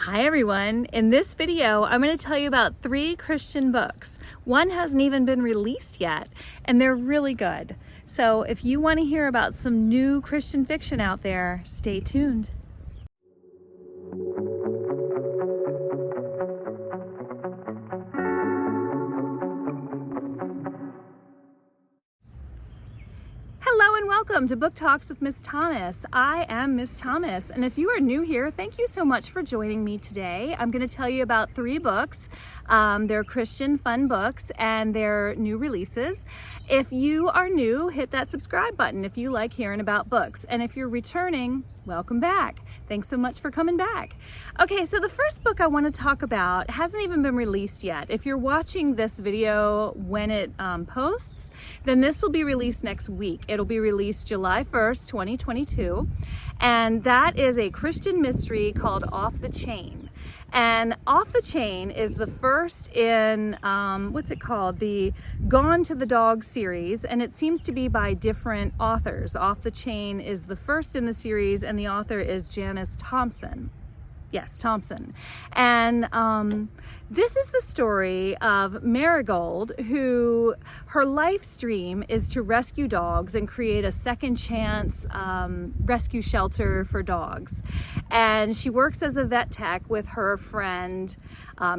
Hi everyone, in this video I'm going to tell you about 3 Christian books. One hasn't even been released yet and they're really good. So if you want to hear about some new Christian fiction out there, stay tuned. Hello and welcome to Book Talks with Miss Thomas. I am Miss Thomas, and if you are new here, thank you so much for joining me today. I'm going to tell you about 3 books. They're Christian fun books and they're new releases. If you are new, hit that subscribe button if you like hearing about books. And if you're returning, welcome back. Thanks so much for coming back. Okay, so the first book I want to talk about hasn't even been released yet. If you're watching this video when it posts, then this will be released next week. It'll be released July 1st, 2022. And that is a Christian mystery called Off the Chain. And Off the Chain is the first in, the Gone to the Dog series, and it seems to be by different authors. Off the Chain is the first in the series, and the author is Janice Thompson. Yes, Thompson. And this is the story of Marigold, who her life stream is to rescue dogs and create a second chance rescue shelter for dogs. And she works as a vet tech with her friend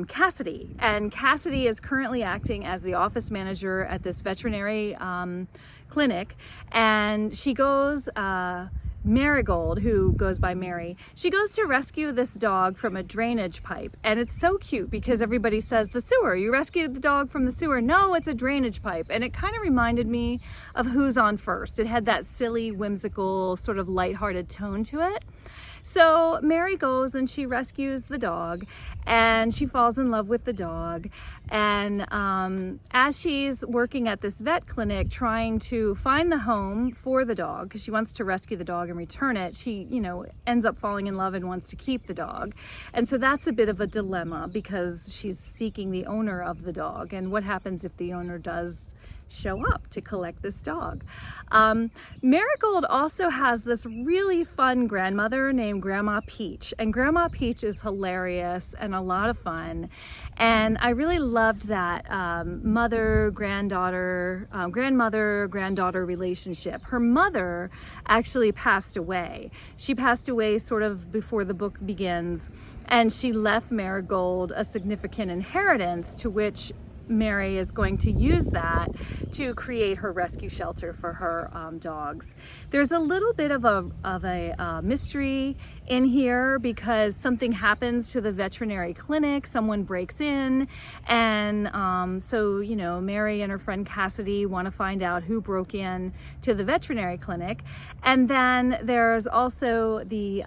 Cassidy. And Cassidy is currently acting as the office manager at this veterinary clinic. And she goes... Marigold, who goes by Mary, she goes to rescue this dog from a drainage pipe. And it's so cute because everybody says, the sewer, you rescued the dog from the sewer. No, it's a drainage pipe. And it kind of reminded me of Who's on First. It had that silly, whimsical, sort of lighthearted tone to it. So Mary goes and she rescues the dog and she falls in love with the dog. And as she's working at this vet clinic trying to find the home for the dog, because she wants to rescue the dog and return it, she, ends up falling in love and wants to keep the dog. And so that's a bit of a dilemma because she's seeking the owner of the dog. And what happens if the owner does show up to collect this dog? Marigold also has this really fun grandmother named Grandma Peach, and Grandma Peach is hilarious and a lot of fun. And I really loved that grandmother relationship. Her mother actually passed away. She passed away sort of before the book begins, and she left Marigold a significant inheritance, to which Mary is going to use that to create her rescue shelter for her dogs. There's a little bit of a mystery in here because something happens to the veterinary clinic. Someone breaks in, and so Mary and her friend Cassidy want to find out who broke in to the veterinary clinic. And then there's also the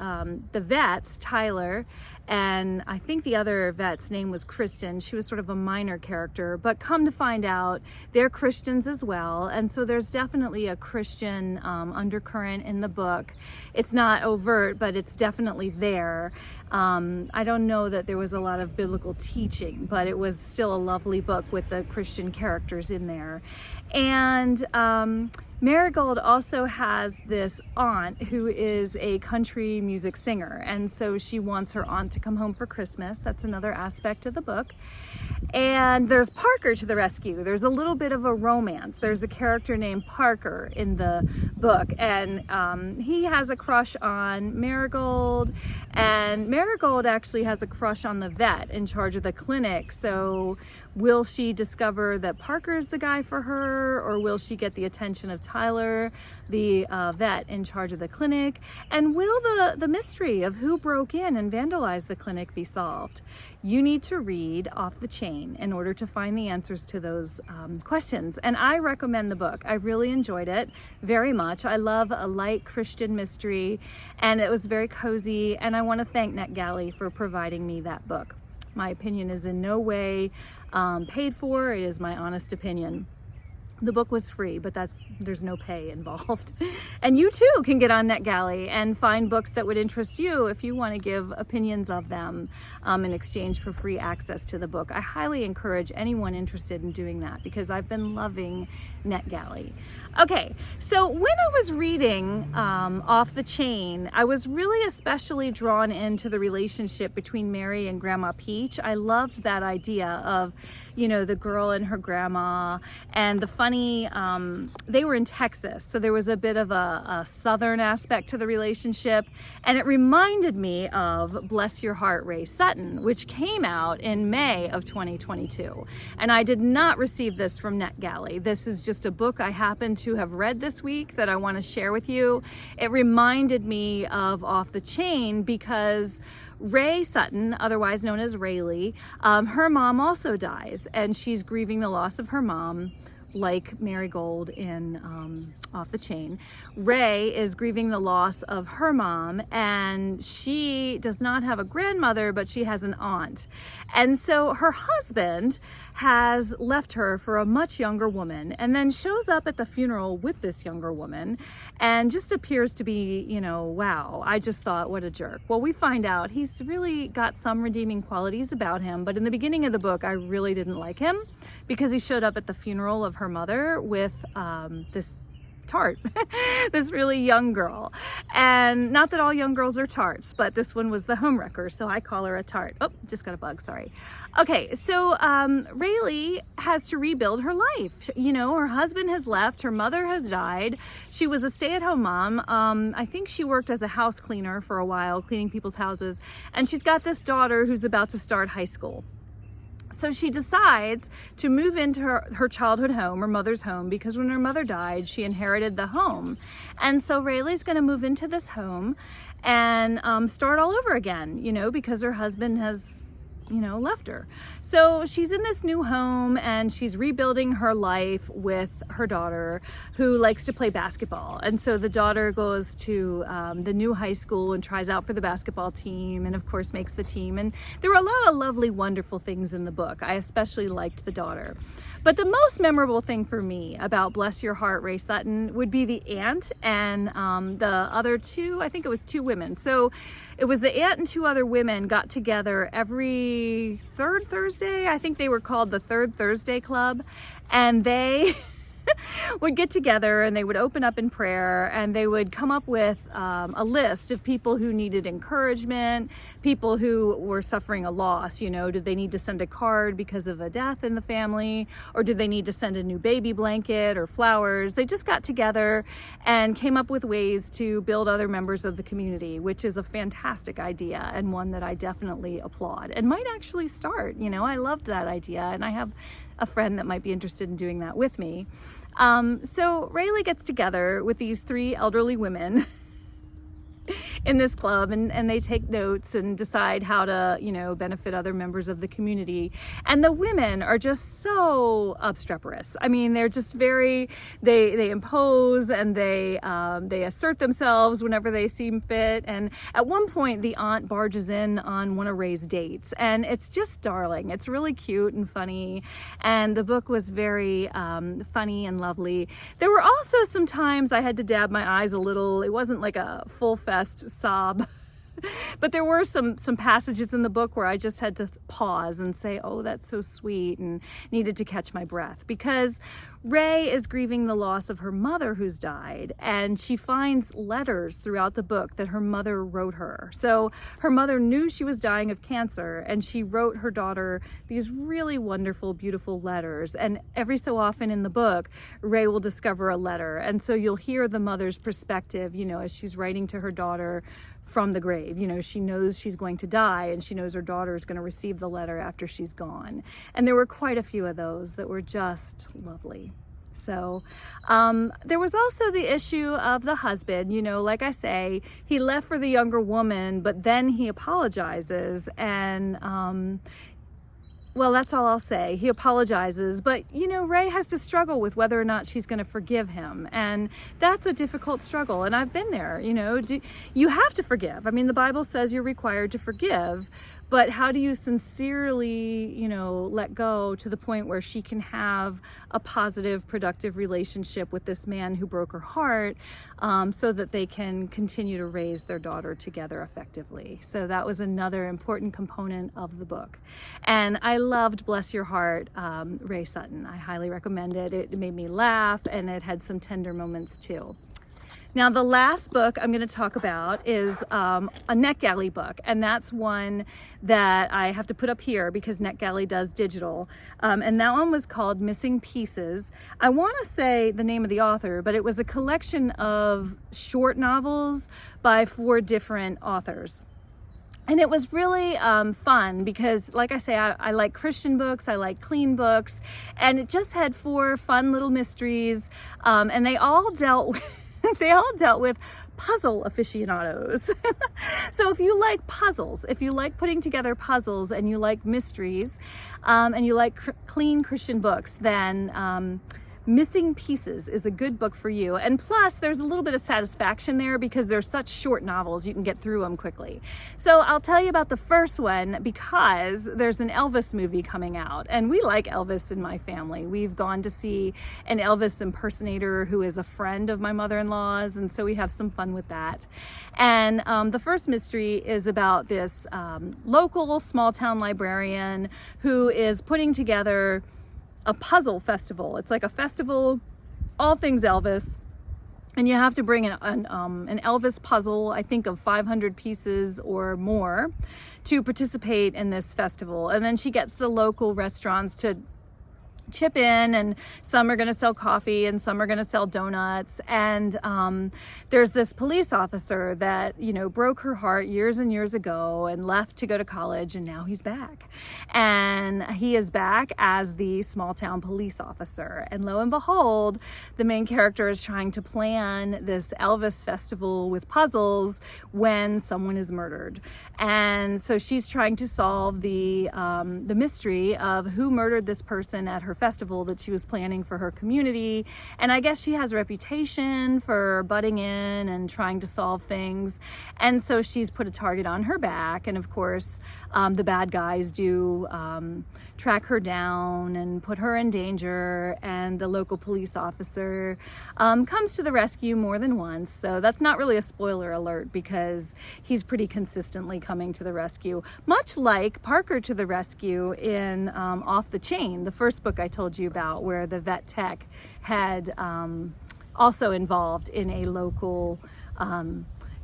vets, Tyler, and I think the other vet's name was Kristen. She was sort of a minor character, but come to find out, they're Christians as well. And so there's definitely a Christian undercurrent in the book. It's not overt, but it's definitely there. I don't know that there was a lot of biblical teaching, but it was still a lovely book with the Christian characters in there. And Marigold also has this aunt who is a country music singer, and so she wants her aunt to come home for Christmas. That's another aspect of the book. And there's Parker to the rescue. There's a little bit of a romance. There's a character named Parker in the book, and he has a crush on Marigold, and Marigold actually has a crush on the vet in charge of the clinic. So will she discover that Parker is the guy for her, or will she get the attention of Tyler, the vet in charge of the clinic? And will the mystery of who broke in and vandalized the clinic be solved? You need to read Off the Chain in order to find the answers to those questions. And I recommend the book. I really enjoyed it very much. I love a light Christian mystery, and it was very cozy. And I want to thank NetGalley for providing me that book. My opinion is in no way paid for. It is my honest opinion. The book was free, but there's no pay involved. And you too can get on NetGalley and find books that would interest you if you want to give opinions of them in exchange for free access to the book. I highly encourage anyone interested in doing that because I've been loving NetGalley. Okay, so when I was reading Off the Chain, I was really especially drawn into the relationship between Mary and Grandma Peach. I loved that idea of, the girl and her grandma, and the funny, they were in Texas, so there was a bit of a southern aspect to the relationship, and it reminded me of Bless Your Heart, Ray Sutton, which came out in May of 2022. And I did not receive this from NetGalley. This is just a book I happened to have read this week that I want to share with you. It reminded me of Off the Chain because Ray Sutton, otherwise known as Rayleigh, her mom also dies, and she's grieving the loss of her mom, like Marigold in Off the Chain. Ray is grieving the loss of her mom, and she does not have a grandmother, but she has an aunt. And so her husband has left her for a much younger woman, and then shows up at the funeral with this younger woman and just appears to be, wow, I just thought, what a jerk. Well, we find out he's really got some redeeming qualities about him, but in the beginning of the book, I really didn't like him because he showed up at the funeral of her mother with this tart, this really young girl. And not that all young girls are tarts, but this one was the homewrecker, so I call her a tart. Oh, just got a bug, sorry. Okay, so Rayleigh has to rebuild her life. Her husband has left, her mother has died. She was a stay-at-home mom. I think she worked as a house cleaner for a while, cleaning people's houses. And she's got this daughter who's about to start high school. So she decides to move into her childhood home, her mother's home, because when her mother died, she inherited the home. And so Rayleigh's going to move into this home and start all over again, because her husband has, left her. So she's in this new home and she's rebuilding her life with her daughter who likes to play basketball. And so the daughter goes to the new high school and tries out for the basketball team and of course makes the team. And there were a lot of lovely, wonderful things in the book. I especially liked the daughter. But the most memorable thing for me about Bless Your Heart, Ray Sutton would be the aunt and the other two, I think it was two women. So it was the aunt and two other women got together every third Thursday. I think they were called the Third Thursday Club. And they would get together and they would open up in prayer and they would come up with a list of people who needed encouragement, people who were suffering a loss. Did they need to send a card because of a death in the family, or did they need to send a new baby blanket or flowers? They just got together and came up with ways to build other members of the community, which is a fantastic idea and one that I definitely applaud and might actually start. I loved that idea, and I have a friend that might be interested in doing that with me. So Rayleigh gets together with these three elderly women in this club, and they take notes and decide how to, benefit other members of the community. And the women are just so obstreperous. I mean, they're just they impose and they assert themselves whenever they seem fit. And at one point, the aunt barges in on one of Ray's dates, and it's just darling. It's really cute and funny. And the book was very funny and lovely. There were also some times I had to dab my eyes a little. It wasn't like a full fest sob, but there were some passages in the book where I just had to pause and say, oh, that's so sweet, and needed to catch my breath, because Ray is grieving the loss of her mother who's died, and she finds letters throughout the book that her mother wrote her. So her mother knew she was dying of cancer, and she wrote her daughter these really wonderful, beautiful letters. And every so often in the book, Ray will discover a letter. And so you'll hear the mother's perspective, as she's writing to her daughter from the grave. She knows she's going to die, and she knows her daughter is going to receive the letter after she's gone. And there were quite a few of those that were just lovely. So there was also the issue of the husband. Like I say, he left for the younger woman, but then he apologizes, and well, that's all I'll say. He apologizes, but Ray has to struggle with whether or not she's going to forgive him. And that's a difficult struggle. And I've been there, you have to forgive. I mean, the Bible says you're required to forgive, but how do you sincerely, you know, let go to the point where she can have a positive, productive relationship with this man who broke her heart, so that they can continue to raise their daughter together effectively. So that was another important component of the book. And I loved Bless Your Heart, Ray Sutton. I highly recommend it. It made me laugh, and it had some tender moments too. Now, the last book I'm going to talk about is a NetGalley book, and that's one that I have to put up here because NetGalley does digital, and that one was called Missing Pieces. I want to say the name of the author, but it was a collection of short novels by 4 different authors. And it was really fun because, like I say, I like Christian books, I like clean books, and it just had 4 fun little mysteries, and they all dealt with puzzle aficionados. So if you like puzzles, if you like putting together puzzles and you like mysteries, and you like clean Christian books, then Missing Pieces is a good book for you. And plus, there's a little bit of satisfaction there because they're such short novels, you can get through them quickly. So I'll tell you about the first one because there's an Elvis movie coming out, and we like Elvis in my family. We've gone to see an Elvis impersonator who is a friend of my mother-in-law's, and so we have some fun with that. And the first mystery is about this local small-town librarian who is putting together a puzzle festival. It's like a festival, all things Elvis, and you have to bring an Elvis puzzle, I think of 500 pieces or more, to participate in this festival. And then she gets the local restaurants to chip in, and some are going to sell coffee and some are going to sell donuts. And there's this police officer that, you know, broke her heart years and years ago and left to go to college, and now he's back. And he is back as the small town police officer. And lo and behold, the main character is trying to plan this Elvis festival with puzzles when someone is murdered. And so she's trying to solve the mystery of who murdered this person at her festival that she was planning for her community. And I guess she has a reputation for butting in and trying to solve things. And so she's put a target on her back. And of course, the bad guys do track her down and put her in danger. And the local police officer comes to the rescue more than once. So that's not really a spoiler alert because he's pretty consistently coming to the rescue, much like Parker to the rescue in Off the Chain, the first book I told you about, where the vet tech had also involved in a local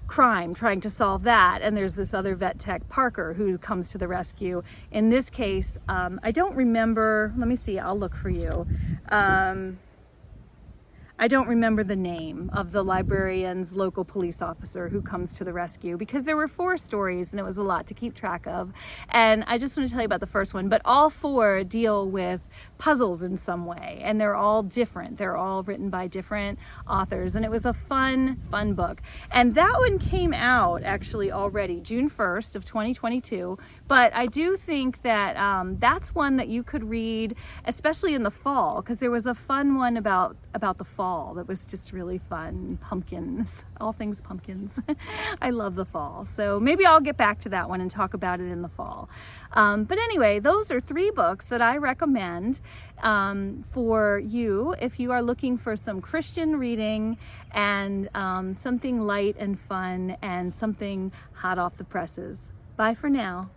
crime, trying to solve that. And there's this other vet tech, Parker, who comes to the rescue. In this case, I don't remember, let me see, I'll look for you. I don't remember the name of the librarian's local police officer who comes to the rescue because there were 4 stories and it was a lot to keep track of. And I just want to tell you about the first one, but all 4 deal with puzzles in some way, and they're all different. They're all written by different authors, and it was a fun book. And that one came out actually already June 1st of 2022, but I do think that that's one that you could read, especially in the fall, because there was a fun one about the fall that was just really fun. Pumpkins, all things pumpkins. I love the fall. So maybe I'll get back to that one and talk about it in the fall. But anyway, those are 3 books that I recommend for you if you are looking for some Christian reading and something light and fun and something hot off the presses. Bye for now.